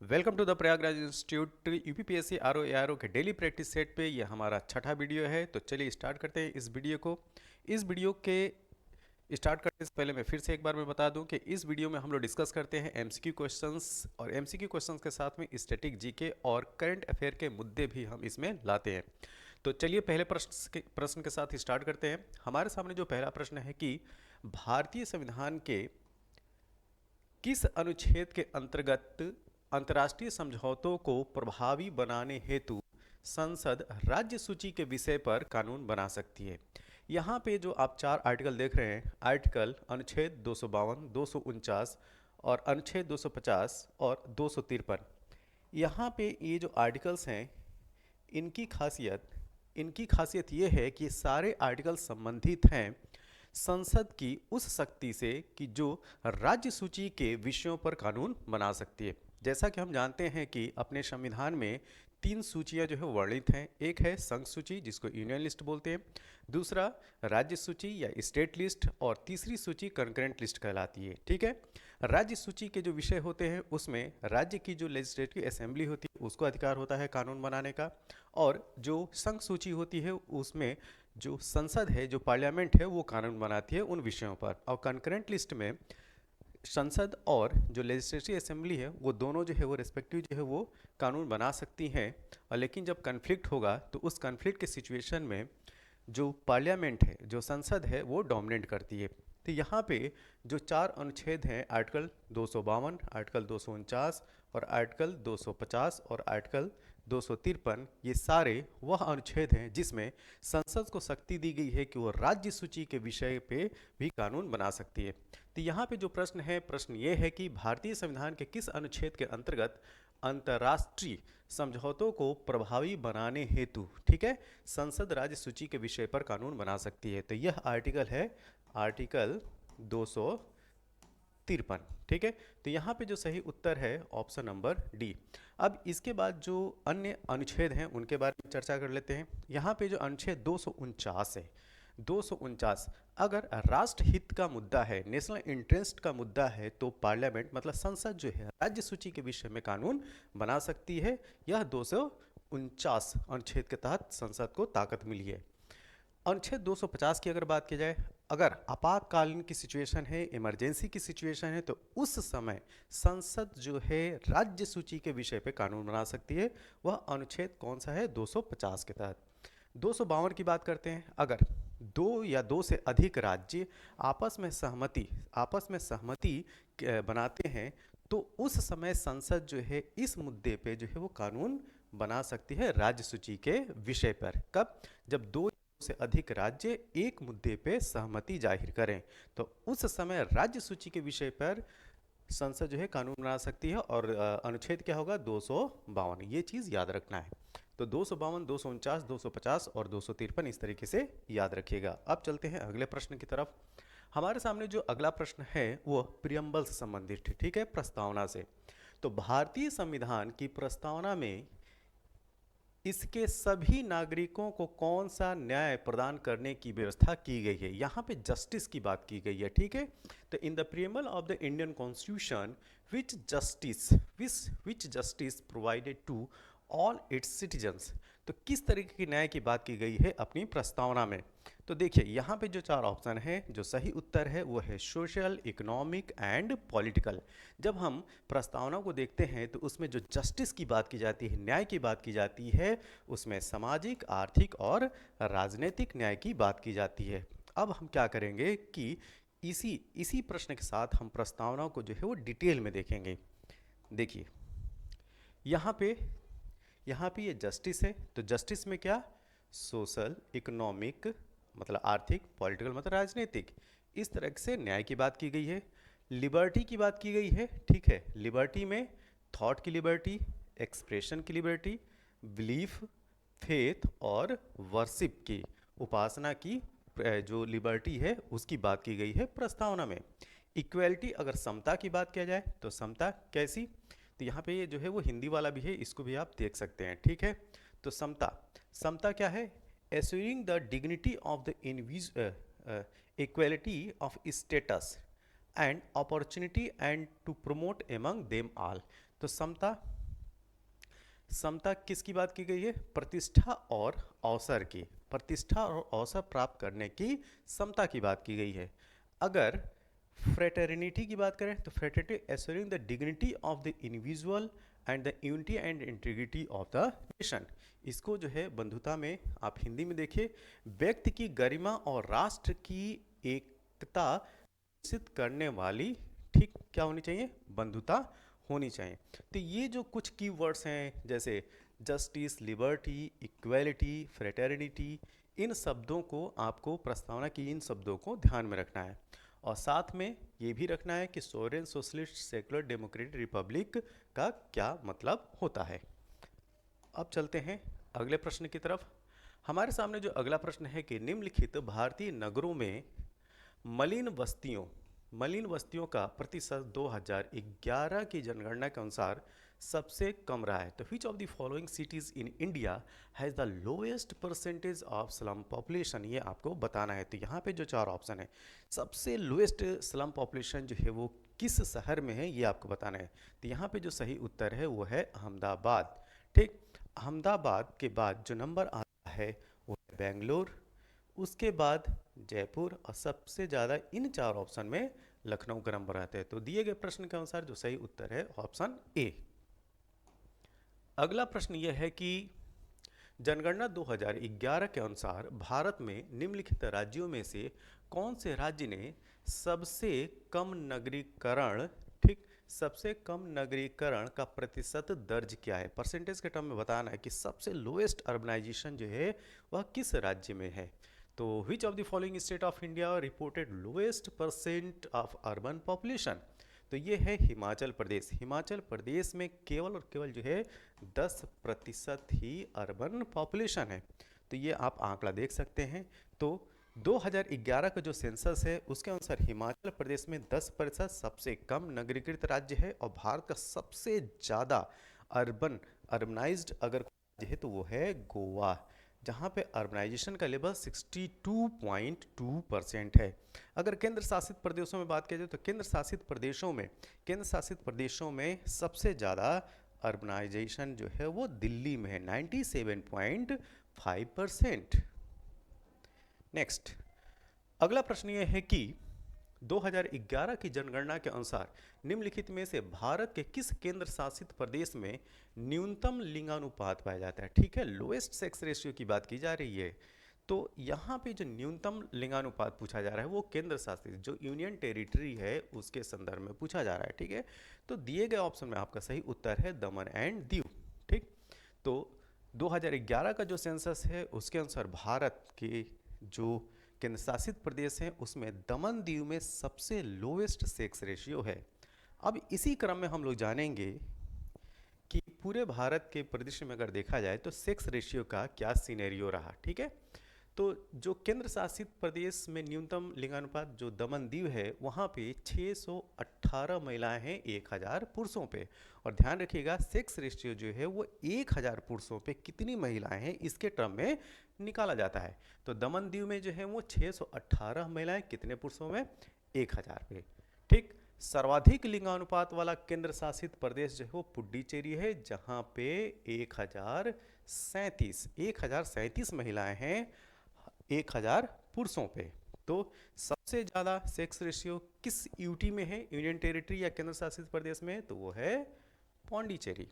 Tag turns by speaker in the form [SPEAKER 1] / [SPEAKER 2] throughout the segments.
[SPEAKER 1] Welcome to the Prayagraj institute UPPSC RO के daily practice set पे ये हमारा छठा वीडियो है। तो चलिए स्टार्ट करते हैं इस वीडियो को। इस वीडियो के स्टार्ट करने से पहले मैं फिर से एक बार मैं बता दूं कि इस वीडियो में हम लोग डिस्कस करते हैं एमसीक्यू क्वेश्चंस, और एमसीक्यू क्वेश्चंस के साथ में स्टैटिक जीके और करंट अफेयर के मुद्दे भी हम इसमें लाते हैं। तो चलिए पहले प्रश्न के साथ स्टार्ट करते हैं। हमारे सामने जो पहला प्रश्न है कि भारतीय संविधान के किस अनुच्छेद के अंतर्गत अंतर्राष्ट्रीय समझौतों को प्रभावी बनाने हेतु संसद राज्य सूची के विषय पर कानून बना सकती है। यहाँ पे जो आप चार आर्टिकल देख रहे हैं, आर्टिकल अनुच्छेद 252, 249 और अनुच्छेद 250 और 253, यहाँ पे ये जो आर्टिकल्स हैं, इनकी खासियत इनकी खासियत ये है कि सारे आर्टिकल संबंधित हैं संसद की उस शक्ति से कि जो राज्य सूची के विषयों पर कानून बना सकती है। जैसा कि हम जानते हैं कि अपने संविधान में तीन सूचियां जो है वर्णित हैं। एक है संघ सूची जिसको यूनियन लिस्ट बोलते हैं, दूसरा राज्य सूची या स्टेट लिस्ट, और तीसरी सूची कंकरेंट लिस्ट कहलाती है। ठीक है। राज्य सूची के जो विषय होते हैं उसमें राज्य की जो लेजिस्लेटिव असेंबली होती है उसको अधिकार होता है कानून बनाने का, और जो संघ सूची होती है उसमें जो संसद है, जो पार्लियामेंट है, वो कानून बनाती है उन विषयों पर। और कंकरेंट लिस्ट में संसद और जो लेजिस्लेटिव असेंबली है वो दोनों जो है वो रिस्पेक्टिव जो है वो कानून बना सकती हैं। और लेकिन जब कन्फ्लिक्ट होगा तो उस कन्फ्लिक्ट के सिचुएशन में जो पार्लियामेंट है, जो संसद है, वो डोमिनेट करती है। तो यहाँ पे जो चार अनुच्छेद हैं, आर्टिकल 252, आर्टिकल 249 और आर्टिकल 250 और आर्टिकल 253, ये सारे वह अनुच्छेद हैं जिसमें संसद को शक्ति दी गई है कि वो राज्य सूची के विषय पे भी कानून बना सकती है। तो यहाँ पे जो प्रश्न है, प्रश्न ये है कि भारतीय संविधान के किस अनुच्छेद के अंतर्गत अंतर्राष्ट्रीय समझौतों को प्रभावी बनाने हेतु, ठीक है, संसद राज्य सूची के विषय पर कानून बना सकती है। तो यह आर्टिकल है आर्टिकल 253। ठीक है। तो यहाँ पे जो सही उत्तर है ऑप्शन नंबर डी। अब इसके बाद जो अन्य अनुच्छेद हैं उनके बारे में चर्चा कर लेते हैं। यहाँ पे जो अनुच्छेद 249 है, 249, अगर राष्ट्रहित का मुद्दा है, नेशनल इंटरेस्ट का मुद्दा है, तो पार्लियामेंट मतलब संसद जो है राज्य सूची के विषय में कानून बना सकती है। यह 249 अनुच्छेद के तहत संसद को ताकत मिली है। अनुच्छेद 250 की अगर बात की जाए, अगर आपातकालीन की सिचुएशन है, इमरजेंसी की सिचुएशन है, तो उस समय संसद जो है राज्य सूची के विषय पे कानून बना सकती है। वह अनुच्छेद कौन सा है? 250 के तहत। 252 की बात करते हैं। अगर दो या दो से अधिक राज्य आपस में सहमति बनाते हैं तो उस समय संसद जो है इस मुद्दे पे जो है वो कानून बना सकती है राज्य सूची के विषय पर। कब? जब दो से अधिक राज्य एक मुद्दे पे सहमति जाहिर करें तो उस समय राज्य सूची के विषय पर संसद जो है कानून बना सकती है। और अनुच्छेद क्या होगा? 252। ये चीज़ याद रखना है। तो 252, 249, 250 और 253 इस तरीके से याद रखिएगा। अब चलते हैं अगले प्रश्न की तरफ। हमारे सामने जो अगला प्रश्न है वो प्रियम्बल से संबंधित है, ठीक है, प्रस्तावना से। तो भारतीय संविधान की प्रस्तावना में इसके सभी नागरिकों को कौन सा न्याय प्रदान करने की व्यवस्था की गई है? यहाँ पे जस्टिस की बात की गई है। ठीक है। तो in the preamble of the Indian constitution which justice provided to all its citizens. तो किस तरीके की न्याय की बात की गई है अपनी प्रस्तावना में? तो देखिए यहाँ पे जो चार ऑप्शन है, जो सही उत्तर है वो है सोशल, इकोनॉमिक एंड पॉलिटिकल। जब हम प्रस्तावना को देखते हैं तो उसमें जो जस्टिस की बात की जाती है, न्याय की बात की जाती है, उसमें सामाजिक, आर्थिक और राजनीतिक न्याय की बात की जाती है। अब हम क्या करेंगे कि इसी इसी प्रश्न के साथ हम प्रस्तावना को जो है वो डिटेल में देखेंगे। देखिए यहाँ पे ये जस्टिस है, तो जस्टिस में क्या? सोशल, इकोनॉमिक मतलब आर्थिक, पॉलिटिकल मतलब राजनीतिक, इस तरह से न्याय की बात की गई है। लिबर्टी की बात की गई है। ठीक है। लिबर्टी में थॉट की लिबर्टी, एक्सप्रेशन की लिबर्टी, बिलीफ, फेथ और वर्शिप की, उपासना की जो लिबर्टी है उसकी बात की गई है प्रस्तावना में। इक्वलिटी, अगर समता की बात किया जाए तो समता कैसी? तो यहाँ पे ये जो है वो हिंदी वाला भी है, इसको भी आप देख सकते हैं। ठीक है। तो समता, समता क्या है? Assuring the dignity of the equality of status and opportunity and to promote among them all. तो समता, समता किसकी बात की गई है? प्रतिष्ठा और अवसर की, प्रतिष्ठा और अवसर प्राप्त करने की समता की बात की गई है। अगर फ्रेटर्निटी की बात करें तो fraternity assuring the dignity of the individual and the unity and integrity of the nation. इसको जो है बंधुता में आप हिंदी में देखिए, व्यक्ति की गरिमा और राष्ट्र की एकता निश्चित करने वाली, ठीक क्या होनी चाहिए? बंधुता होनी चाहिए। तो ये जो कुछ की वर्ड्स हैं जैसे जस्टिस, लिबर्टी, इक्वेलिटी, फ्रेटर्निटी, इन शब्दों को आपको प्रस्तावना की इन शब्दों को ध्यान में रखना है और साथ में ये भी रखना है कि sovereign socialist secular democratic Republic का क्या मतलब होता है। अब चलते हैं अगले प्रश्न की तरफ। हमारे सामने जो अगला प्रश्न है कि निम्नलिखित भारतीय नगरों में मलिन वस्तियों का प्रतिशत 2011 की जनगणना के अनुसार सबसे कम रहा है। तो which of the following cities in India has the lowest percentage of slum population, ये आपको बताना है। तो यहाँ पे जो चार ऑप्शन है, सबसे लोएस्ट स्लम पॉपुलेशन जो है वो किस शहर में है, ये आपको बताना है। तो यहाँ पे जो सही उत्तर है वो है अहमदाबाद। ठीक, अहमदाबाद के बाद जो नंबर आता है वो है बेंगलोर, उसके बाद जयपुर और सबसे ज़्यादा इन चार ऑप्शन में लखनऊ का नंबर आता है। तो दिए गए प्रश्न के अनुसार जो सही उत्तर है ऑप्शन ए। अगला प्रश्न यह है कि जनगणना 2011 के अनुसार भारत में निम्नलिखित राज्यों में से कौन से राज्य ने सबसे कम नगरीकरण, ठीक, सबसे कम नगरीकरण का प्रतिशत दर्ज किया है? परसेंटेज के टर्म में बताना है कि सबसे लोएस्ट अर्बनाइजेशन जो है वह किस राज्य में है। तो which of the following state of India reported lowest percent of urban population? तो ये है हिमाचल प्रदेश। हिमाचल प्रदेश में केवल और केवल जो है 10% ही अर्बन पॉपुलेशन है। तो ये आप आंकड़ा देख सकते हैं। तो 2011 का जो सेंसस है उसके अनुसार हिमाचल प्रदेश में 10% सबसे कम नगरीकृत राज्य है और भारत का सबसे ज़्यादा अर्बनाइज्ड अगर राज्य है तो वो है गोवा, जहाँ पे अर्बनाइजेशन का लेवल 62.2% है। अगर केंद्र शासित प्रदेशों में बात की जाए तो केंद्र शासित प्रदेशों में सबसे ज़्यादा अर्बनाइजेशन जो है वो दिल्ली में है, 97.5%। नेक्स्ट, अगला प्रश्न ये है कि 2011 की जनगणना के अनुसार निम्नलिखित में से भारत के किस केंद्र शासित प्रदेश में न्यूनतम लिंगानुपात पाया जाता है? ठीक है, लोएस्ट सेक्स रेशियो की बात की जा रही है। तो यहाँ पे जो न्यूनतम लिंगानुपात पूछा जा रहा है वो केंद्र शासित जो यूनियन टेरिटरी है उसके संदर्भ में पूछा जा रहा है। ठीक है, तो दिए गए ऑप्शन में आपका सही उत्तर है दमन एंड दीव। ठीक, तो 2011 का जो सेंसस है उसके अनुसार भारत के जो केंद्र शासित प्रदेश हैं उसमें दमन दीव में सबसे लोएस्ट सेक्स रेशियो है। अब इसी क्रम में हम लोग जानेंगे कि पूरे भारत के परिदृश्य में अगर देखा जाए तो सेक्स रेशियो का क्या सिनेरियो रहा। ठीक है, तो जो केंद्र शासित प्रदेश में न्यूनतम लिंगानुपात जो दमन दीव है वहाँ पे 618 महिलाएं हैं 1000 पुरुषों पे। और ध्यान रखिएगा सेक्स रेशियो जो है वो 1000 पुरुषों पे कितनी महिलाएं हैं इसके टर्म में निकाला जाता है। तो दमन दीव में जो है वो 618 महिलाएं कितने पुरुषों में? 1000 पे। ठीक, सर्वाधिक लिंगानुपात वाला केंद्र शासित प्रदेश जो है वो पुडुचेरी है जहाँ पे 1037 महिलाएं हैं 1000 पुरुषों पे। तो सबसे ज़्यादा सेक्स रेशियो किस यूटी में है, यूनियन टेरिटरी या केंद्र शासित प्रदेश में? तो वो है पौंडीचेरी।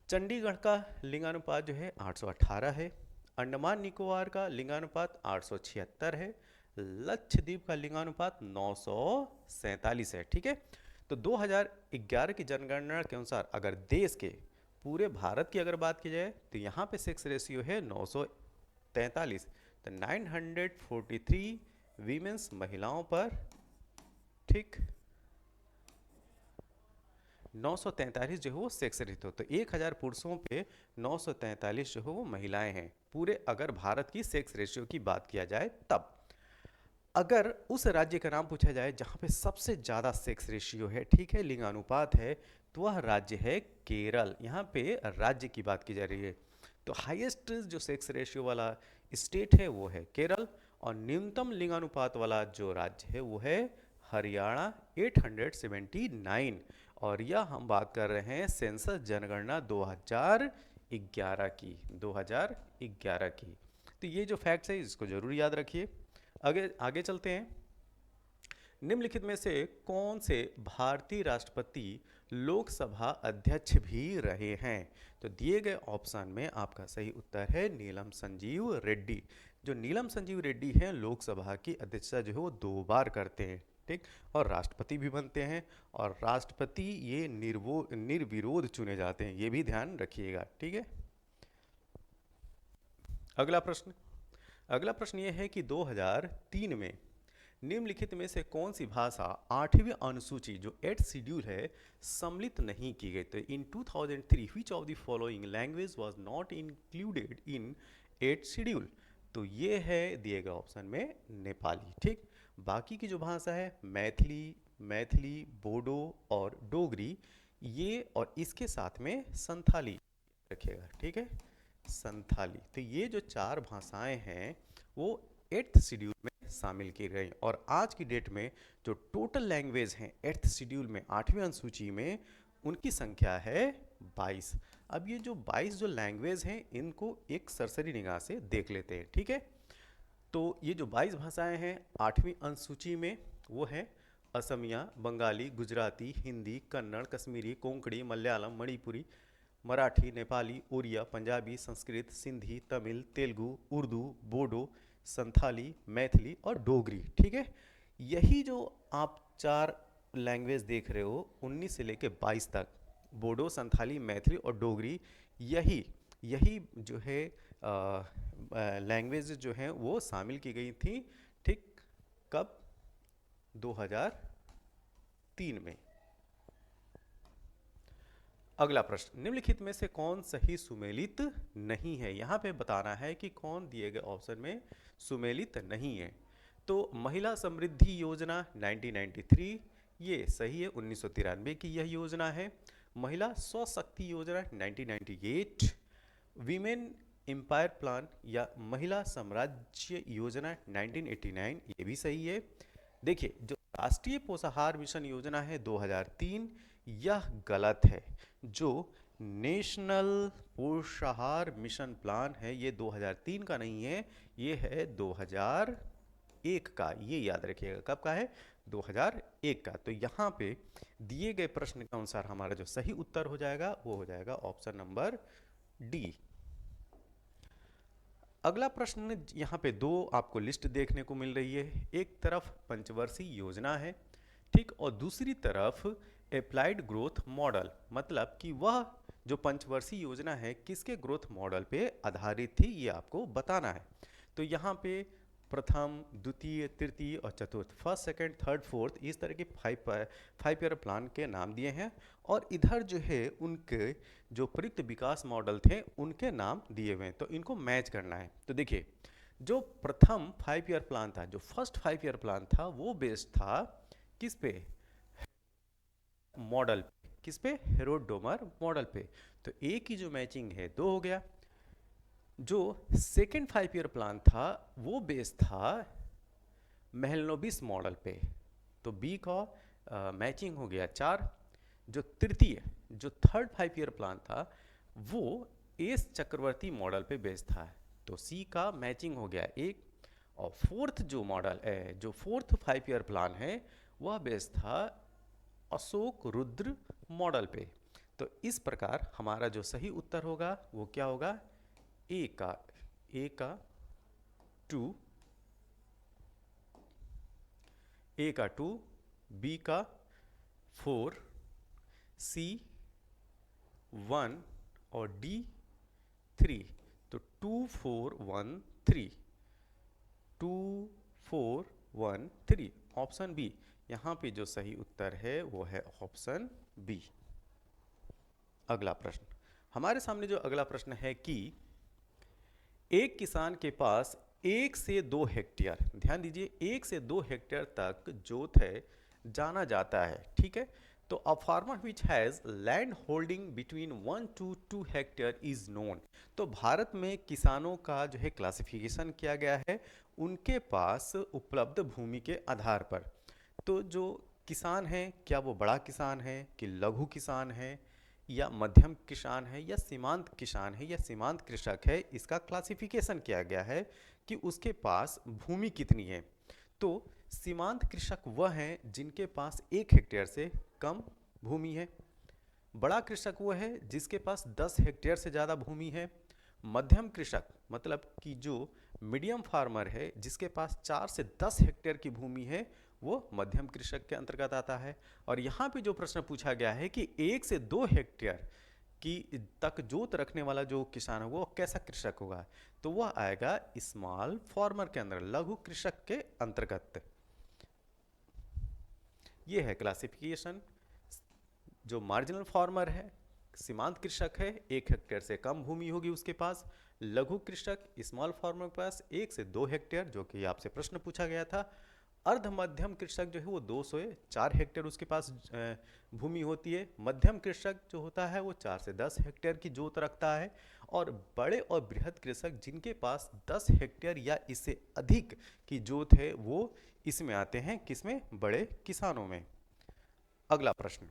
[SPEAKER 1] चंडीगढ़ का लिंगानुपात जो है 818 है। अंडमान निकोबार का लिंगानुपात 876 है। लक्षद्वीप का लिंगानुपात 947 है। ठीक है, तो 2011 की जनगणना के अनुसार अगर देश के पूरे भारत की अगर बात की जाए तो यहाँ पे सेक्स रेशियो है 943। तो 943 वीमेंस महिलाओं पर, ठीक, 943 जो है वो सेक्स रेशियो, तो 1000 पुरुषों पे 943 जो है वो महिलाएं हैं पूरे अगर भारत की सेक्स रेशियो की बात किया जाए तब। अगर उस राज्य का नाम पूछा जाए जहाँ पे सबसे ज़्यादा सेक्स रेशियो है, ठीक है, लिंगानुपात है, तो वह राज्य है केरल। यहाँ पे राज्य की बात की जा रही है। तो हाईएस्ट जो सेक्स रेशियो वाला स्टेट है वो है केरल और न्यूनतम लिंगानुपात वाला जो राज्य है वो है हरियाणा 879। और यह हम बात कर रहे हैं सेंसस जनगणना 2011 की, 2011 की। तो ये जो फैक्ट्स है इसको जरूर याद रखिए। आगे आगे चलते हैं। निम्नलिखित में से कौन से भारतीय राष्ट्रपति लोकसभा अध्यक्ष भी रहे हैं? तो दिए गए ऑप्शन में आपका सही उत्तर है नीलम संजीव रेड्डी। जो नीलम संजीव रेड्डी हैं लोकसभा की अध्यक्षता जो है वो 2 बार करते हैं, ठीक, और राष्ट्रपति भी बनते हैं। और राष्ट्रपति ये निर्विरोध चुने जाते हैं, ये भी ध्यान रखिएगा, ठीक है। अगला प्रश्न ये है कि 2003 में निम्नलिखित में से कौन सी भाषा 8वीं अनुसूची जो 8th शेड्यूल है सम्मिलित नहीं की गई? तो इन 2003 which of the following language was not included in 8th schedule? तो ये है दिए गए ऑप्शन में नेपाली, ठीक। बाकी की जो भाषा है मैथिली, बोडो और डोगरी, ये और इसके साथ में संथाली रखिएगा, ठीक है, संथाली। तो ये जो 4 भाषाएं हैं वो 8th शेड्यूल में शामिल की गई। और आज की डेट में जो टोटल लैंग्वेज हैं 8th शेड्यूल में 8वीं अनुसूची में, उनकी संख्या है 22। अब ये जो 22 जो लैंग्वेज हैं इनको एक सरसरी निगाह से देख लेते हैं, ठीक है। तो ये जो 22 भाषाएं हैं 8वीं अनुसूची में वो है असमिया, बंगाली, गुजराती, हिंदी, कन्नड़, कश्मीरी, कोंकणी, मलयालम, मणिपुरी, मराठी, नेपाली, उड़िया, पंजाबी, संस्कृत, सिंधी, तमिल, तेलुगु, उर्दू, बोडो, संथाली, मैथिली और डोगरी, ठीक है। यही जो आप 4 लैंग्वेज देख रहे हो 19 से लेके 22 तक, बोडो, संथाली, मैथिली और डोगरी, यही जो है लैंग्वेज जो हैं वो शामिल की गई थी, ठीक, कब? 2003 में। अगला प्रश्न, निम्नलिखित में से कौन सही सुमेलित नहीं है? यहाँ पे बताना है कि कौन दिए गए ऑप्शन में सुमेलित नहीं है। तो महिला समृद्धि योजना 1993 ये सही है, 1993 की यह योजना है। महिला स्वशक्ति योजना 1998, वीमेन एम्पायर प्लान या महिला साम्राज्य योजना 1989 ये भी सही है। देखिए जो राष्ट्रीय पोषाहार मिशन योजना है 2003 यह गलत है। जो नेशनल पोषाहार मिशन प्लान है ये 2003 का नहीं है, ये है 2001 का, ये याद रखिएगा। कब का है? 2001 का। तो यहाँ पे दिए गए प्रश्न के अनुसार हमारा जो सही उत्तर हो जाएगा वो हो जाएगा ऑप्शन नंबर डी। अगला प्रश्न, यहाँ पे 2 आपको लिस्ट देखने को मिल रही है। एक तरफ पंचवर्षीय योजना है, ठीक, और दूसरी तरफ अप्लाइड ग्रोथ मॉडल, मतलब कि वह जो पंचवर्षीय योजना है किसके ग्रोथ मॉडल पे आधारित थी ये आपको बताना है। तो यहाँ पे प्रथम, द्वितीय, तृतीय और चतुर्थ, फर्स्ट, सेकंड, थर्ड, फोर्थ, इस तरह के 5 ईयर प्लान के नाम दिए हैं। और इधर जो है उनके जो प्रयुक्त विकास मॉडल थे उनके नाम दिए हुए हैं, तो इनको मैच करना है। तो देखिए जो प्रथम 5 ईयर प्लान था, जो फर्स्ट 5 ईयर प्लान था, वो बेस्ड था किस पे? मॉडल। किस पे? हेरोडोमर मॉडल पे। तो ए की जो मैचिंग है 2 हो गया। जो सेकेंड 5 ईयर प्लान था वो बेस था मेहलनोबिस मॉडल पे, तो बी का मैचिंग हो गया 4। जो तृतीय, जो थर्ड 5 ईयर प्लान था वो एस चक्रवर्ती मॉडल पे बेस था, तो सी का मैचिंग हो गया 1। और फोर्थ जो मॉडल है, जो फोर्थ 5 ईयर प्लान है वह बेस था अशोक रुद्र मॉडल पे। तो इस प्रकार हमारा जो सही उत्तर होगा वो क्या होगा? ए का 2, ए का 2, बी का 4, सी 1 और डी 3। तो 2 4 1 3, 2 4 1 3, ऑप्शन बी। यहाँ पे जो सही उत्तर है वो है ऑप्शन बी। अगला प्रश्न, हमारे सामने जो अगला प्रश्न है कि एक किसान के पास 1 से 2 हेक्टेयर, ध्यान दीजिए 1 से 2 हेक्टेयर तक जोत है जाना जाता है, ठीक है। तो a farmer which has land holding between 1 to 2 hectare is known. तो भारत में किसानों का जो है क्लासिफिकेशन किया गया है उनके पास उपलब्ध भूमि के आधार पर। तो जो किसान है, क्या वो बड़ा किसान है कि लघु किसान है या मध्यम किसान है या सीमांत किसान है या सीमांत कृषक है, इसका क्लासिफिकेशन किया गया है कि उसके पास भूमि कितनी है। तो सीमांत कृषक वह हैं जिनके पास 1 हेक्टेयर से कम भूमि है। बड़ा कृषक वो है जिसके पास 10 हेक्टेयर से ज़्यादा भूमि है। मध्यम कृषक मतलब कि जो मीडियम फार्मर है जिसके पास 4 से 10 हेक्टेयर की भूमि है, वो मध्यम कृषक के अंतर्गत आता है। और यहाँ पे जो प्रश्न पूछा गया है कि 1 से 2 हेक्टेयर की तक जोत रखने वाला जो किसान है वो कैसा कृषक होगा, तो वह आएगा स्मॉल फार्मर के अंदर, लघु कृषक के अंतर्गत। ये है क्लासिफिकेशन। जो मार्जिनल फार्मर है, सीमांत कृषक है, 1 हेक्टेयर से कम भूमि होगी उसके पास। लघु कृषक स्मॉल फार्मर के पास 1 से 2 हेक्टेयर, जो कि आपसे प्रश्न पूछा गया था। अर्ध मध्यम कृषक जो है वो 2 से 4 हेक्टेयर उसके पास भूमि होती है। मध्यम कृषक जो होता है वो 4 से 10 हेक्टेयर की जोत रखता है। और बड़े और बृहद कृषक जिनके पास 10 हेक्टेयर या इससे अधिक की जोत है वो इसमें आते हैं, किसमें, बड़े किसानों में। अगला प्रश्न।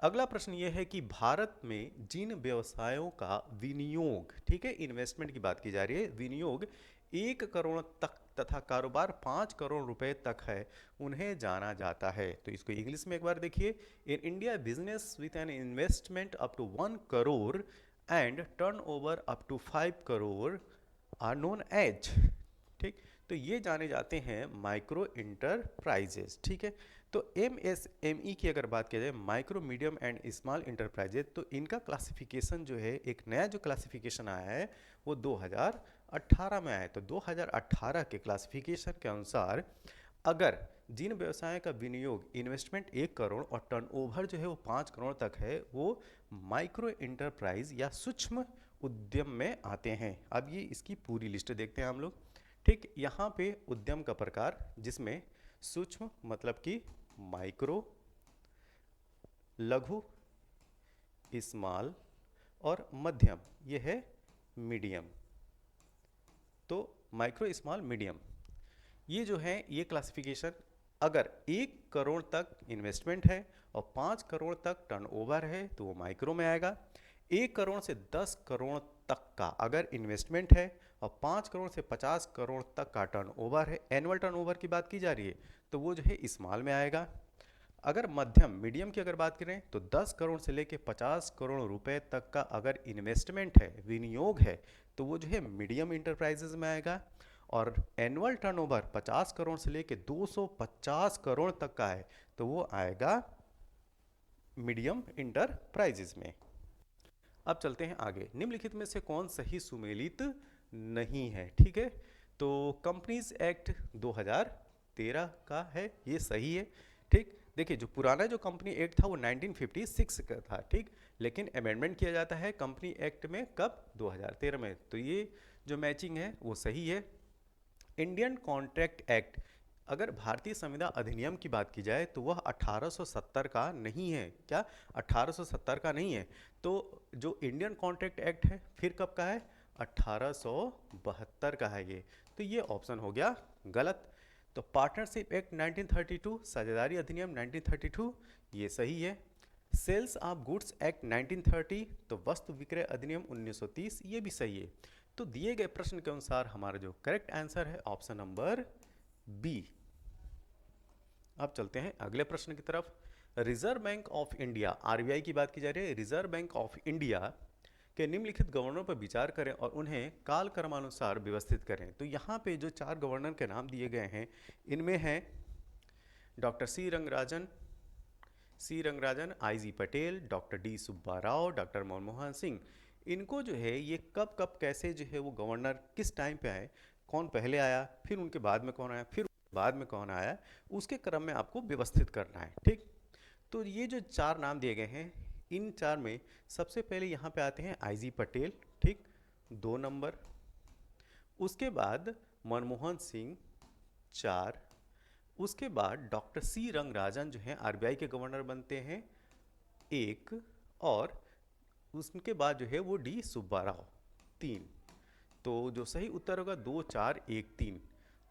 [SPEAKER 1] अगला प्रश्न ये है कि भारत में जिन व्यवसायों का विनियोग, ठीक है, इन्वेस्टमेंट की बात की जा रही है, विनियोग 1 करोड़ तक तथा कारोबार 5 करोड़ रुपए तक है, उन्हें जाना जाता है। तो इसको इंग्लिश में एक बार देखिए। In India business with an investment up to 1 crore and turnover up to 5 crore are known as, ठीक। तो ये जाने जाते हैं माइक्रो इंटरप्राइजेस, ठीक है। तो MSME की अगर बात की जाए, micro medium and small enterprises, तो इनका क्लासिफिकेशन जो है, एक नया जो क्लासिफिकेशन आया है वो 2018 में आया है। तो 2018 के क्लासिफिकेशन के अनुसार अगर जिन व्यवसाय का विनियोग, इन्वेस्टमेंट 1 करोड़ और टर्नओवर जो है वो 5 करोड़ तक है, वो माइक्रो इंटरप्राइज या सूक्ष्म उद्यम में आते हैं। अब ये इसकी पूरी लिस्ट देखते हैं हम लोग, ठीक। यहाँ पे उद्यम का प्रकार, जिसमें सूक्ष्म मतलब कि माइक्रो, लघु, स्मॉल और मध्यम, ये है मीडियम। तो माइक्रो, स्मॉल, मीडियम, ये जो है ये क्लासिफिकेशन, अगर 1 करोड़ तक इन्वेस्टमेंट है और 5 करोड़ तक टर्नओवर है तो वो माइक्रो में आएगा। 1 करोड़ से 10 करोड़ तक का अगर इन्वेस्टमेंट है और 5 करोड़ से 50 करोड़ तक का टर्नओवर है, एनुअल टर्नओवर की बात की जा रही है, तो वो जो है स्मॉल में आएगा। अगर मध्यम, मीडियम की अगर बात करें तो 10 करोड़ से लेके 50 करोड़ रुपए तक का अगर इन्वेस्टमेंट है, विनियोग है, तो वो जो है मीडियम इंटरप्राइजेज में आएगा। और एनुअल टर्नओवर 50 करोड़ से लेके 250 करोड़ तक का है, तो वो आएगा मीडियम इंटरप्राइजेज में। अब चलते हैं आगे। निम्नलिखित में से कौन सही सुमेलित नहीं है, ठीक है। तो कंपनीज एक्ट 2013 का है, ये सही है, ठीक। देखिए, जो पुराना जो कंपनी एक्ट था वो 1956 का था, ठीक। लेकिन अमेंडमेंट किया जाता है कंपनी एक्ट में, कब, 2013 में। तो ये जो मैचिंग है वो सही है। इंडियन कॉन्ट्रैक्ट एक्ट, अगर भारतीय संविदा अधिनियम की बात की जाए तो वह 1870 का नहीं है। क्या 1870 का नहीं है? तो जो इंडियन कॉन्ट्रैक्ट एक्ट है फिर कब का है? 1872 का है ये। तो ये ऑप्शन हो गया गलत। तो पार्टनरशिप एक्ट 1932, साझेदारी अधिनियम 1932, ये सही है। सेल्स ऑफ गुड्स एक्ट 1930, तो वस्तु विक्रय अधिनियम 1930, ये भी सही है। तो दिए गए प्रश्न के अनुसार हमारा जो करेक्ट आंसर है ऑप्शन नंबर बी। अब चलते हैं अगले प्रश्न की तरफ। Reserve bank of India, RBI की बात की जा रही है। रिजर्व बैंक ऑफ इंडिया के निम्नलिखित गवर्नर पर विचार करें और उन्हें कालक्रमानुसार व्यवस्थित करें। तो यहाँ पे जो 4 गवर्नर के नाम दिए गए हैं, इनमें हैं doctor C Rangarajan, IG Patel, doctor D Subba Rao, doctor Manmohan Singh. इनको जो है ये कब कब कैसे जो है वो गवर्नर किस टाइम पे आए, कौन पहले आया, फिर उनके बाद में कौन आया, फिर बाद में कौन आया, उसके क्रम में आपको व्यवस्थित करना है, ठीक। तो ये जो 4 नाम दिए गए हैं, इन 4 में सबसे पहले यहाँ पे आते हैं IG पटेल, ठीक, 2 नंबर। उसके बाद मनमोहन सिंह 4। उसके बाद डॉक्टर सी रंगराजन जो हैं आरबीआई के गवर्नर बनते हैं 1। और उसके बाद जो है वो D सुब्बा राव 3। तो जो सही उत्तर होगा 2 4 1 3,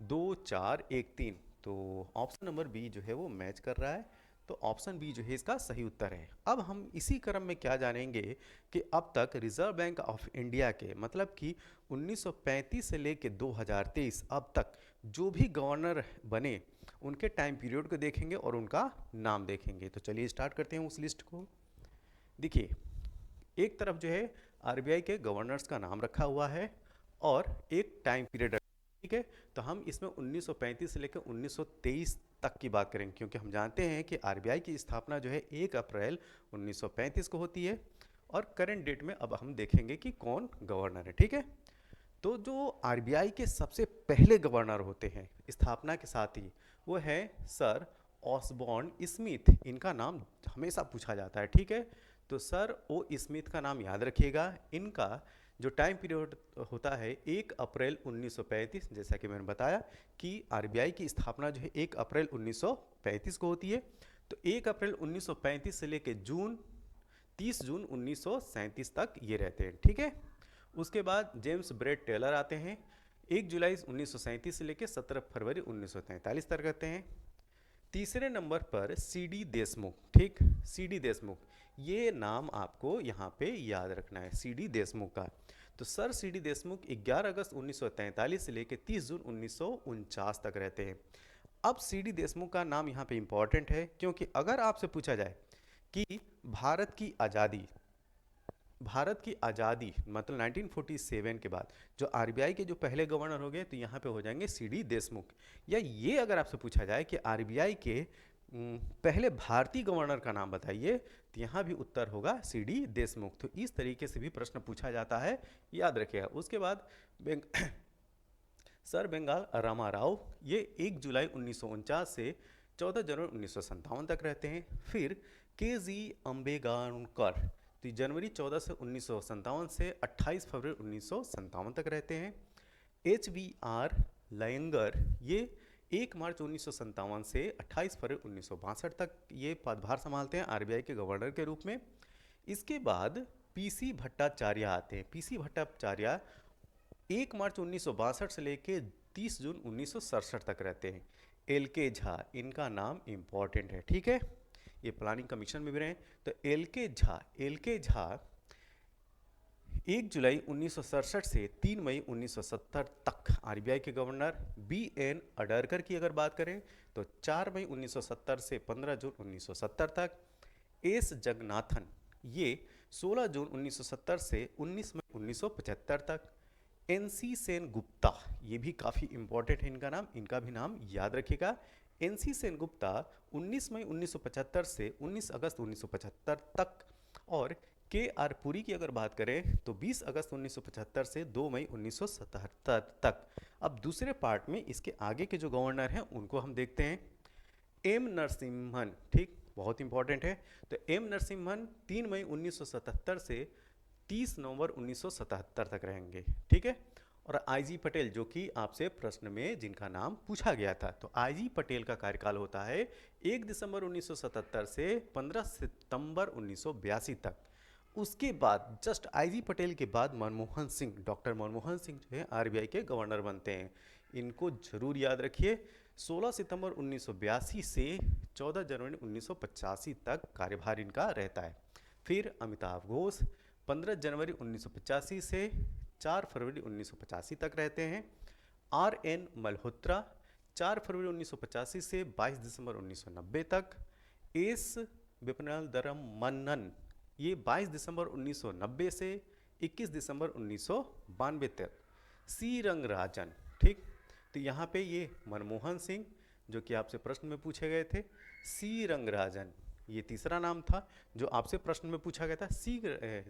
[SPEAKER 1] 2 4 1 3। तो ऑप्शन नंबर बी जो है वो मैच कर रहा है। तो ऑप्शन बी जो है इसका सही उत्तर है। अब हम इसी क्रम में क्या जानेंगे कि अब तक रिजर्व बैंक ऑफ इंडिया के मतलब कि 1935 से लेके 2023 अब तक जो भी गवर्नर बने उनके टाइम पीरियड को देखेंगे और उनका नाम देखेंगे। तो चलिए स्टार्ट करते हैं उस लिस्ट को। देखिए, एक तरफ जो है आरबीआई के गवर्नर्स का नाम रखा हुआ है और एक टाइम पीरियड, ठीक है। तो हम इसमें 1935 से लेकर 1923 तक की बात करेंगे, क्योंकि हम जानते हैं कि आरबीआई की स्थापना जो है 1 अप्रैल 1935 को होती है। और करंट डेट में अब हम देखेंगे कि कौन गवर्नर है, ठीक है। तो जो आरबीआई के सबसे पहले गवर्नर होते हैं स्थापना के साथ ही, वो है सर ऑसबॉर्न स्मिथ। इनका नाम हमेशा पूछा जाता है, ठीक है। तो सर ओ स्मिथ का नाम याद रखिएगा। इनका जो टाइम पीरियड होता है 1 अप्रैल 1935, जैसा कि मैंने बताया कि आरबीआई की स्थापना जो है 1 अप्रैल 1935 को होती है। तो 1 अप्रैल 1935 से लेकर 30 जून 1937 तक ये रहते हैं, ठीक है। उसके बाद जेम्स ब्रेड टेलर आते हैं, 1 जुलाई 1937 से लेकर 17 फरवरी 1943 तक रहते हैं। तीसरे नंबर पर सी डी देशमुख, ठीक। सी डी देशमुख, ये नाम आपको यहाँ पे याद रखना है, सी डी देशमुख का। तो सर सी डी देशमुख 11 अगस्त 1943 से लेकर 30 जून 1949 तक रहते हैं। अब सी डी देशमुख का नाम यहाँ पे इंपॉर्टेंट है, क्योंकि अगर आपसे पूछा जाए कि भारत की आज़ादी मतलब 1947 के बाद जो आरबीआई के जो पहले गवर्नर हो गए, तो यहाँ पे हो जाएंगे सी डी देशमुख। या ये अगर आपसे पूछा जाए कि आरबीआई के पहले भारतीय गवर्नर का नाम बताइए, तो यहाँ भी उत्तर होगा सी डी देशमुख। तो इस तरीके से भी प्रश्न पूछा जाता है, याद रखिएगा। उसके बाद सर बेंगाल रामाराव, ये 1 जुलाई 1949 से 14 जनवरी 1957 तक रहते हैं। फिर के जी अम्बेडकर, तो जनवरी 14 से 1957 से 28 फरवरी 1957 तक रहते हैं। एच वी आर लायंगर, ये 1 मार्च 1957 से 28 फरवरी 1962 तक ये पदभार संभालते हैं आरबीआई के गवर्नर के रूप में। इसके बाद पीसी भट्टाचार्य आते हैं। पीसी भट्टाचार्य 1 मार्च 1962 से लेके 30 जून 1967 तक रहते हैं। एल के झा, इनका नाम इंपॉर्टेंट है, ठीक है। ये प्लानिंग कमीशन में भी रहे। तो एल के झा 1 जुलाई 1967 से 3 मई 1970 तक आरबीआई के गवर्नर। बी एन अडरकर की अगर बात करें तो 4 मई 1970 से 15 जून 1970 तक। एस जगन्नाथन, ये 16 जून 1970 से 19 मई 1975 तक। एनसी सेन गुप्ता, ये भी काफ़ी इंपॉर्टेंट है इनका नाम, इनका भी नाम याद रखिएगा। एनसी सेन गुप्ता 19 मई 1975 से 19 अगस्त 1975 तक। और के आर पुरी की अगर बात करें तो 20 अगस्त 1975 से 2 मई 1977 तक। अब दूसरे पार्ट में इसके आगे के जो गवर्नर हैं उनको हम देखते हैं। एम नरसिम्हन, ठीक, बहुत इंपॉर्टेंट है। तो एम नरसिम्हन 3 मई 1977 से 30 नवंबर 1977 तक रहेंगे, ठीक है। और आईजी पटेल, जो कि आपसे प्रश्न में जिनका नाम पूछा गया था, तो आईजी पटेल का कार्यकाल होता है 1 दिसंबर 1977 से 15 सितंबर 1982 तक। उसके बाद जस्ट आईजी पटेल के बाद मनमोहन सिंह, डॉक्टर मनमोहन सिंह जो है आरबीआई के गवर्नर बनते हैं। इनको जरूर याद रखिए। 16 सितंबर 1982 से 14 जनवरी 1985 तक कार्यभार इनका रहता है। फिर अमिताभ घोष 15 जनवरी 1985 से 4 फरवरी 1985 तक रहते हैं। आर एन मल्होत्रा 4 फरवरी 1985 से 22 दिसंबर 1990 तक। एस विपनलदरमन्नन, ये 22 दिसंबर 1990 से 21 दिसंबर 1992 तक। सी रंगराजन, ठीक। तो यहाँ पे ये मनमोहन सिंह, जो कि आपसे प्रश्न में पूछे गए थे। सी रंगराजन, ये तीसरा नाम था जो आपसे प्रश्न में पूछा गया था।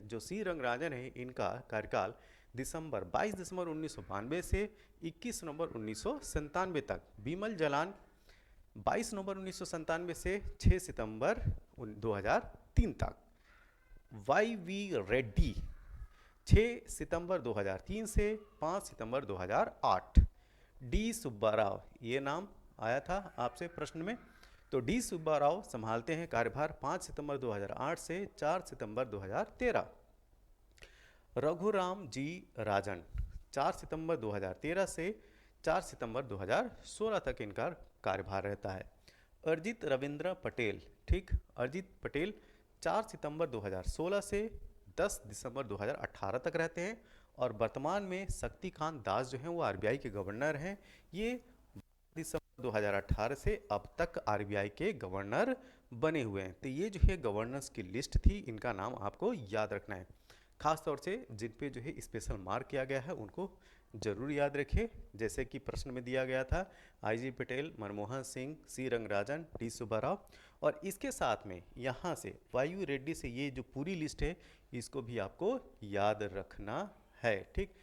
[SPEAKER 1] जो सी रंगराजन है, इनका कार्यकाल 22 दिसंबर 1992 से 21 नवंबर 1997 तक। बिमल जलान 22 नवंबर 1997 से 6 सितंबर 2003 तक। वाई वी रेड्डी 6 सितंबर 2003 से 5 सितंबर 2008। डी सुब्बा राव, ये नाम आया था आपसे प्रश्न में। तो डी सुब्बा राव संभालते हैं कार्यभार 5 सितंबर 2008 से 4 सितंबर 2013। रघुराम जी राजन 4 सितंबर 2013 से 4 सितंबर 2016 तक इनका कार्यभार रहता है। अरिजीत रविंद्र पटेल, ठीक, अरिजीत पटेल 4 सितंबर 2016 से 10 दिसंबर 2018 तक रहते हैं। और वर्तमान में शक्तिकांत दास जो हैं वो आरबीआई के गवर्नर हैं। ये दिसंबर 2018 से अब तक आरबीआई के गवर्नर बने हुए हैं। तो ये जो है गवर्नर्स की लिस्ट थी, इनका नाम आपको याद रखना है। खास तौर से जिन पे जो है स्पेशल मार्क किया गया है उनको जरूर याद रखें। जैसे कि प्रश्न में दिया गया था, आईजी पटेल, मनमोहन सिंह, सी रंगराजन, डी सुब्बाराव। और इसके साथ में यहाँ से वायु रेड्डी से ये जो पूरी लिस्ट है इसको भी आपको याद रखना है, ठीक।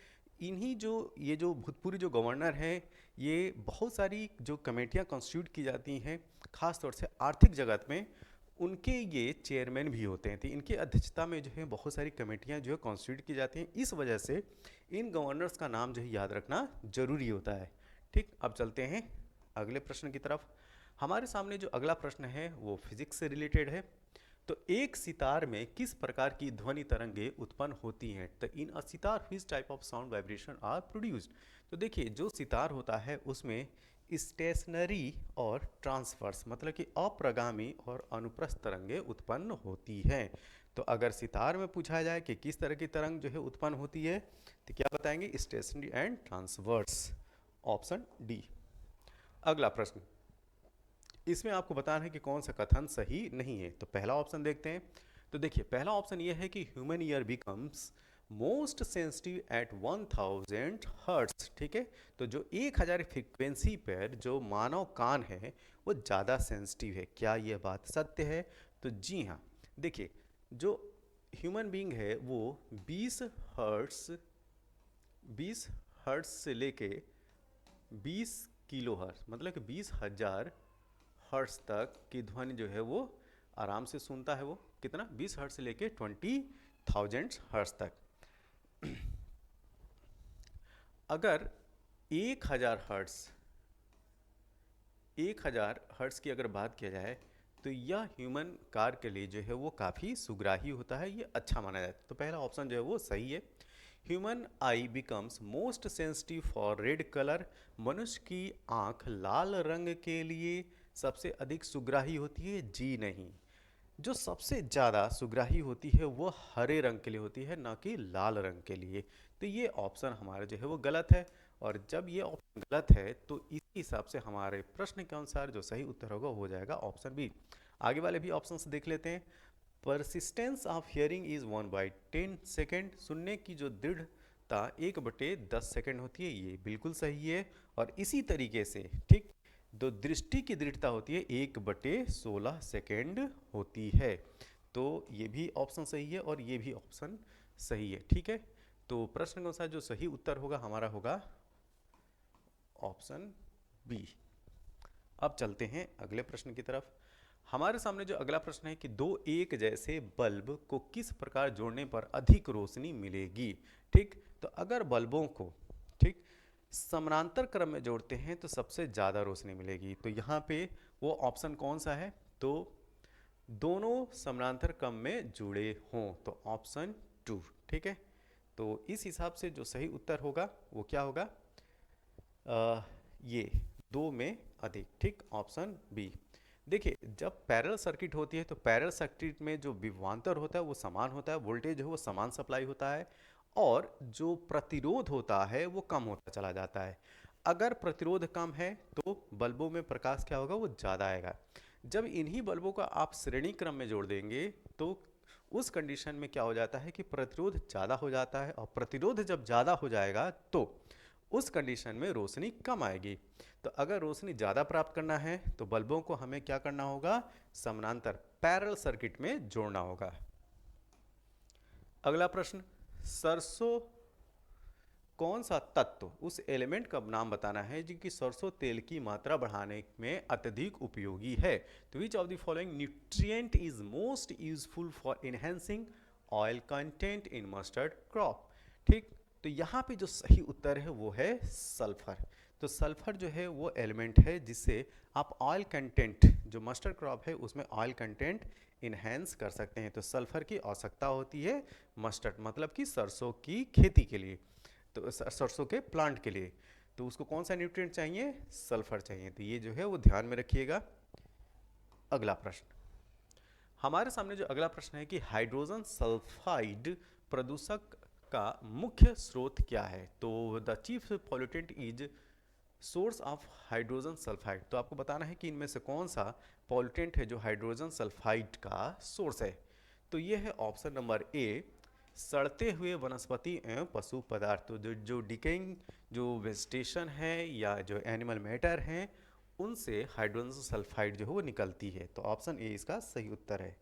[SPEAKER 1] इन्हीं जो ये जो भूतपूर्व जो गवर्नर हैं, ये बहुत सारी जो कमेटियाँ कॉन्स्टिट्यूट की जाती हैं, खास तौर से आर्थिक जगत में उनके ये चेयरमैन भी होते हैं। तो इनकी अध्यक्षता में जो है बहुत सारी कमेटियाँ जो है कॉन्स्टिट्यूट की जाती हैं। इस वजह से इन गवर्नर्स का नाम जो है याद रखना जरूरी होता है, ठीक। अब चलते हैं अगले प्रश्न की तरफ। हमारे सामने जो अगला प्रश्न है वो फिजिक्स से रिलेटेड है। तो एक सितार में किस प्रकार की ध्वनि तरंगे उत्पन्न होती हैं? तो in a sitar which type of sound vibration are produced. तो देखिए जो सितार होता है उसमें स्टेशनरी और ट्रांसवर्स मतलब कि अप्रगामी और अनुप्रस्थ तरंगे उत्पन्न होती हैं। तो अगर सितार में पूछा जाए कि किस तरह की तरंग जो है उत्पन्न होती है तो क्या बताएंगे? Stationary and transverse, option D. अगला प्रश्न, इसमें आपको बताना है कि कौन सा कथन सही नहीं है। तो पहला ऑप्शन देखते हैं। तो देखिए पहला ऑप्शन ये है कि human ear becomes most sensitive at 1000 hertz, ठीक है। तो जो 1000 फ्रीक्वेंसी पर जो मानव कान है वो ज़्यादा सेंसिटिव है। क्या ये बात सत्य है? तो जी हाँ। देखिए जो ह्यूमन बीइंग है वो 20 हर्ट्स से लेके 20 किलो हर्ट्स मतलब कि 20,000 हर्ट्स तक की ध्वनि जो है वो आराम से सुनता है। वो कितना? 20 हर्ट्स से लेके 20,000 हर्ट्स तक। अगर 1000 हर्ट्स की अगर बात किया जाए तो यह ह्यूमन कार के लिए जो है वो काफ़ी सुग्राही होता है, ये अच्छा माना जाता है। तो पहला ऑप्शन जो है वो सही है। Human I becomes most sensitive for red colour, मनुष्य की आंख लाल रंग के लिए सबसे अधिक सुग्राही होती है। जी नहीं, जो सबसे ज़्यादा सुग्राही होती है वो हरे रंग के लिए होती है, ना कि लाल रंग के लिए। तो ये ऑप्शन हमारा जो है वो गलत है। और जब ये ऑप्शन गलत है तो इसी हिसाब से हमारे प्रश्न के अनुसार जो सही उत्तर होगा वो हो जाएगा ऑप्शन बी। आगे वाले भी ऑप्शंस देख लेते हैं। Persistence of hearing is 1/10 second, सुनने की जो दृढ़ता 1/10 सेकेंड होती है, ये बिल्कुल सही है। और इसी तरीके से ठीक जो दृष्टि की दृढ़ता होती है 1/16 सेकेंड होती है। तो ये भी ऑप्शन सही है और ये भी ऑप्शन सही है, ठीक है। तो प्रश्न के अनुसार जो सही उत्तर होगा हमारा होगा ऑप्शन बी। अब चलते हैं अगले प्रश्न की तरफ। हमारे सामने जो अगला प्रश्न है कि दो एक जैसे बल्ब को किस प्रकार जोड़ने पर अधिक रोशनी मिलेगी, ठीक। तो अगर बल्बों को ठीक समानांतर क्रम में जोड़ते हैं तो सबसे ज़्यादा रोशनी मिलेगी। तो यहाँ पे वो ऑप्शन कौन सा है? तो दोनों समानांतर क्रम में जुड़े हों, तो ऑप्शन 2, ठीक है। तो इस हिसाब से जो सही उत्तर होगा वो क्या होगा? ये 2 में अधिक, ठीक, ऑप्शन बी। देखिए जब पैरेलल सर्किट होती है तो पैरेलल सर्किट में जो विभवांतर होता है वो समान होता है, वोल्टेज है वो समान सप्लाई होता है, और जो प्रतिरोध होता है वो कम होता चला जाता है। अगर प्रतिरोध कम है तो बल्बों में प्रकाश क्या होगा? वो ज़्यादा आएगा। जब इन्हीं बल्बों का आप श्रेणी क्रम में जोड़ देंगे तो उस कंडीशन में क्या हो जाता है कि प्रतिरोध ज़्यादा हो जाता है, और प्रतिरोध जब ज़्यादा हो जाएगा तो उस कंडीशन में रोशनी कम आएगी। तो अगर रोशनी ज़्यादा प्राप्त करना है तो बल्बों को हमें क्या करना होगा? समानांतर पैरेलल सर्किट में जोड़ना होगा। अगला प्रश्न, सरसों कौन सा तत्व उस एलिमेंट का नाम बताना है जिनकी सरसों तेल की मात्रा बढ़ाने में अत्यधिक उपयोगी है। तो which of the following nutrient is most useful for enhancing oil content in mustard crop, ठीक। तो यहाँ पे जो सही उत्तर है वो है सल्फर। तो सल्फर जो है वो एलिमेंट है जिससे आप ऑयल कंटेंट, जो मस्टर्ड क्रॉप है उसमें ऑयल कंटेंट इन्हेंस कर सकते हैं। तो सल्फर की आवश्यकता होती है मस्टर्ड मतलब कि सरसों की खेती के लिए, तो सरसों के प्लांट के लिए। तो उसको कौन सा न्यूट्रिएंट चाहिए? सल्फर चाहिए। तो ये जो है वो ध्यान में रखिएगा। अगला प्रश्न, हमारे सामने जो अगला प्रश्न है कि हाइड्रोजन सल्फाइड प्रदूषक का मुख्य स्रोत क्या है? तो the chief pollutant is source of hydrogen sulphide. तो आपको बताना है कि इनमें से कौन सा पॉल्यूटेंट है जो हाइड्रोजन सल्फाइड का सोर्स है। तो ये है ऑप्शन नंबर ए, सड़ते हुए वनस्पति एवं पशु पदार्थ। तो जो डिकेइंग जो वेजिटेशन है या जो एनिमल मैटर हैं उनसे हाइड्रोजन सल्फाइड जो है वो निकलती है। तो ऑप्शन ए इसका सही उत्तर है।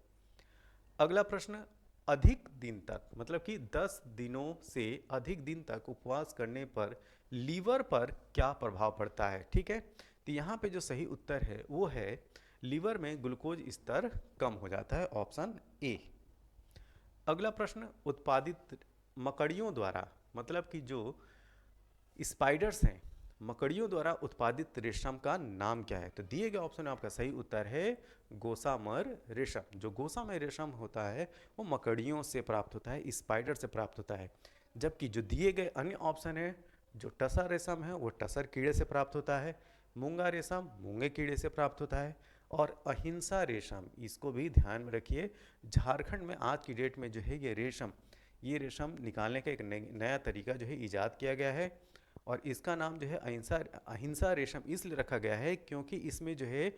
[SPEAKER 1] अगला प्रश्न, अधिक दिन तक मतलब कि 10 दिनों से अधिक दिन तक उपवास करने पर लीवर पर क्या प्रभाव पड़ता है? ठीक है, तो यहाँ पे जो सही उत्तर है वो है लीवर में ग्लूकोज स्तर कम हो जाता है, ऑप्शन ए। अगला प्रश्न, उत्पादित मकड़ियों द्वारा मतलब कि जो स्पाइडर्स हैं, मकड़ियों द्वारा उत्पादित रेशम का नाम क्या है? तो दिए गए ऑप्शन में आपका सही उत्तर है गोसामर रेशम। जो गोसामर रेशम होता है वो मकड़ियों से प्राप्त होता है, स्पाइडर से प्राप्त होता है। जबकि जो दिए गए अन्य ऑप्शन है, जो टसर रेशम है वो टसर कीड़े से प्राप्त होता है, मूंगा रेशम मूंगे कीड़े से प्राप्त होता है, और अहिंसा रेशम, इसको भी ध्यान में रखिए, झारखंड में आज की डेट में जो है ये रेशम निकालने का एक नया तरीका जो है ईजाद किया गया है। और इसका नाम जो है अहिंसा रेशम इसलिए रखा गया है क्योंकि इसमें जो है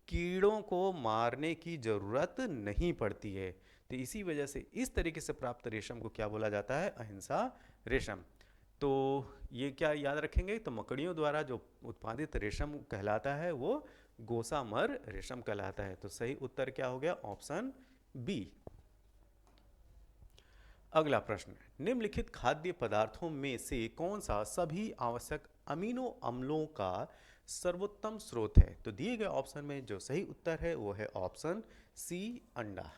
[SPEAKER 1] कीड़ों को मारने की ज़रूरत नहीं पड़ती है। तो इसी वजह से इस तरीके से प्राप्त रेशम को क्या बोला जाता है? अहिंसा रेशम। तो ये क्या याद रखेंगे? तो मकड़ियों द्वारा जो उत्पादित रेशम कहलाता है वो गोसामर रेशम कहलाता है। तो सही उत्तर क्या हो गया? Option B. अगला प्रश्न, निम्नलिखित खाद्य पदार्थों में से कौन सा सभी आवश्यक अमीनो अम्लों का सर्वोत्तम स्रोत है? तो दिए गए ऑप्शन में जो सही उत्तर है वो है ऑप्शन सी, अंडा।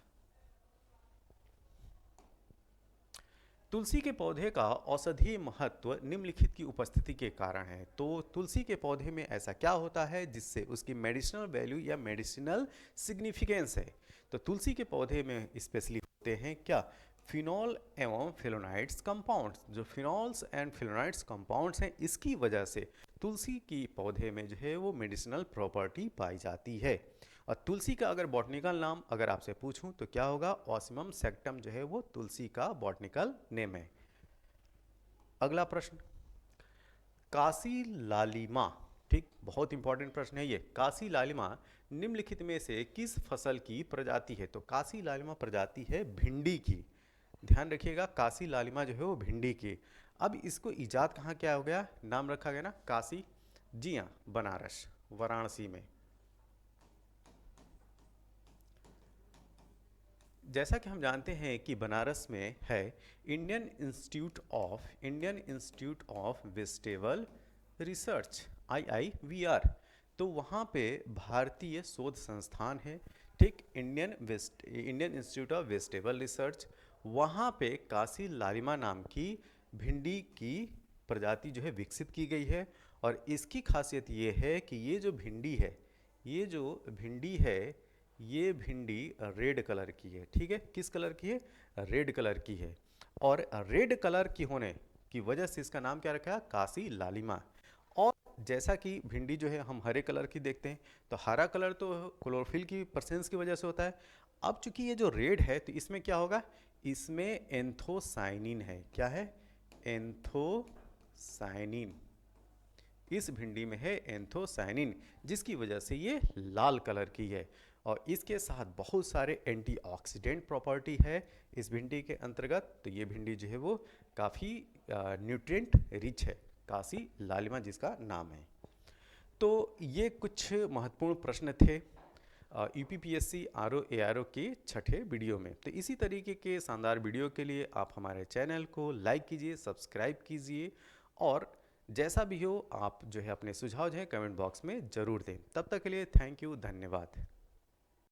[SPEAKER 1] तुलसी के पौधे का औषधीय महत्व निम्नलिखित की उपस्थिति के कारण है। तो तुलसी के पौधे में ऐसा क्या होता है जिससे उसकी मेडिसिनल वैल्यू या मेडिसिनल सिग्निफिकेंस है? तो तुलसी के पौधे में स्पेशली होते हैं क्या? फिनॉल एवं फिनोनाइड्स कंपाउंड्स। जो फिनॉल्स एंड फिनोनाइड्स कंपाउंड्स हैं इसकी वजह से तुलसी की पौधे में जो है वो मेडिसिनल प्रॉपर्टी पाई जाती है। और तुलसी का अगर बॉटनिकल नाम अगर आपसे पूछूं तो क्या होगा? ऑसिमम सेक्टम जो है वो तुलसी का बॉटनिकल नेम है। अगला प्रश्न, काशी लालिमा, ठीक, बहुत इंपॉर्टेंट प्रश्न है ये। काशी लालिमा निम्नलिखित में से किस फसल की प्रजाति है? तो काशी लालिमा प्रजाति है भिंडी की। ध्यान रखिएगा, काशी लालिमा जो है वो भिंडी की। अब इसको इजाद कहाँ क्या हो गया? नाम रखा गया ना काशी, जी हाँ, बनारस, वाराणसी में। जैसा कि हम जानते हैं कि बनारस में है Indian institute of vegetable research, IIVR। तो वहाँ पे भारतीय शोध संस्थान है, ठीक, Indian institute of vegetable research. वहाँ पे काशी लालिमा नाम की भिंडी की प्रजाति जो है विकसित की गई है। और इसकी खासियत ये है कि ये जो भिंडी है ये भिंडी रेड कलर की है, ठीक है। किस कलर की है? रेड कलर की है। और रेड कलर की होने की वजह से इसका नाम क्या रखा है? काशी लालिमा। और जैसा कि भिंडी जो है हम हरे कलर की देखते हैं, तो हरा कलर तो क्लोरोफिल की प्रेजेंस की वजह से होता है। अब चूंकि ये जो रेड है तो इसमें क्या होगा? इसमें एंथोसाइनिन है। क्या है? एंथोसाइनिन। इस भिंडी में है एंथोसाइनिन, जिसकी वजह से ये लाल कलर की है। और इसके साथ बहुत सारे एंटीऑक्सीडेंट प्रॉपर्टी है इस भिंडी के अंतर्गत। तो ये भिंडी जो है वो काफ़ी न्यूट्रिएंट रिच है, काशी लालिमा जिसका नाम है। तो ये कुछ महत्वपूर्ण प्रश्न थे UPPSC RO ARO के छठे वीडियो में। तो इसी तरीके के शानदार वीडियो के लिए आप हमारे चैनल को लाइक कीजिए, सब्सक्राइब कीजिए, और जैसा भी हो आप जो है अपने सुझाव जो है कमेंट बॉक्स में ज़रूर दें। तब तक के लिए थैंक यू, धन्यवाद।